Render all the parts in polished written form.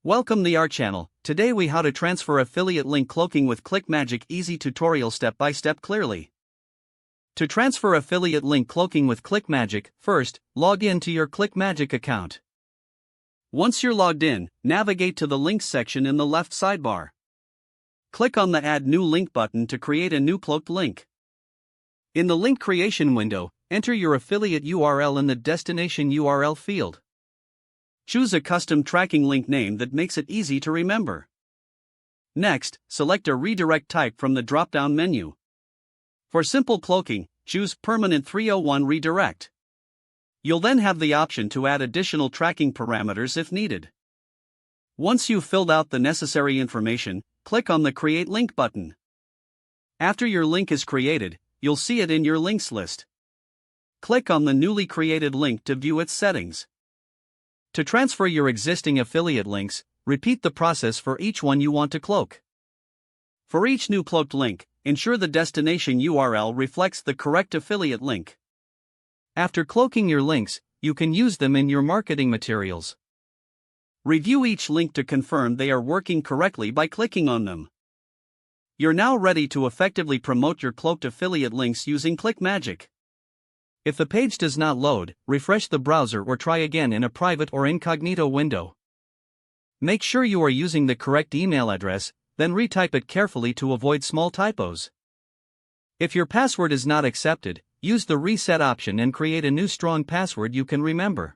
Welcome to our channel. Today we how to transfer affiliate link cloaking with ClickMagick, easy tutorial step by step clearly. To transfer affiliate link cloaking with ClickMagick, first, log in to your ClickMagick account. Once you're logged in, navigate to the links section in the left sidebar. Click on the Add New Link button to create a new cloaked link. In the link creation window, enter your affiliate URL in the destination URL field. Choose a custom tracking link name that makes it easy to remember. Next, select a redirect type from the drop-down menu. For simple cloaking, choose Permanent 301 Redirect. You'll then have the option to add additional tracking parameters if needed. Once you've filled out the necessary information, click on the Create Link button. After your link is created, you'll see it in your links list. Click on the newly created link to view its settings. To transfer your existing affiliate links, repeat the process for each one you want to cloak. For each new cloaked link, ensure the destination URL reflects the correct affiliate link. After cloaking your links, you can use them in your marketing materials. Review each link to confirm they are working correctly by clicking on them. You're now ready to effectively promote your cloaked affiliate links using ClickMagick. If the page does not load, refresh the browser or try again in a private or incognito window. Make sure you are using the correct email address, then retype it carefully to avoid small typos. If your password is not accepted, use the reset option and create a new strong password you can remember.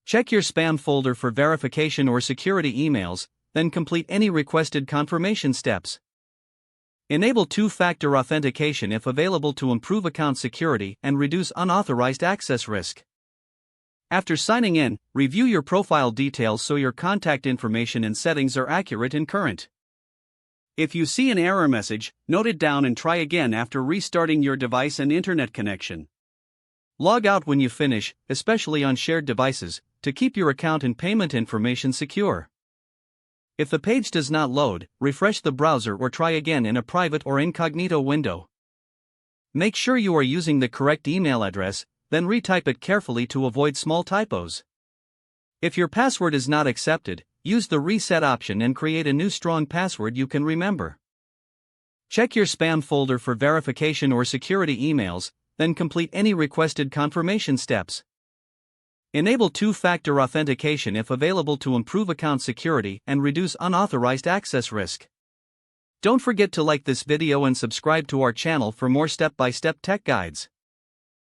Check your spam folder for verification or security emails, then complete any requested confirmation steps. Enable two-factor authentication if available to improve account security and reduce unauthorized access risk. After signing in, review your profile details so your contact information and settings are accurate and current. If you see an error message, note it down and try again after restarting your device and internet connection. Log out when you finish, especially on shared devices, to keep your account and payment information secure. If the page does not load, refresh the browser or try again in a private or incognito window. Make sure you are using the correct email address, then retype it carefully to avoid small typos. If your password is not accepted, use the reset option and create a new strong password you can remember. Check your spam folder for verification or security emails, then complete any requested confirmation steps. Enable two-factor authentication if available to improve account security and reduce unauthorized access risk. Don't forget to like this video and subscribe to our channel for more step-by-step tech guides.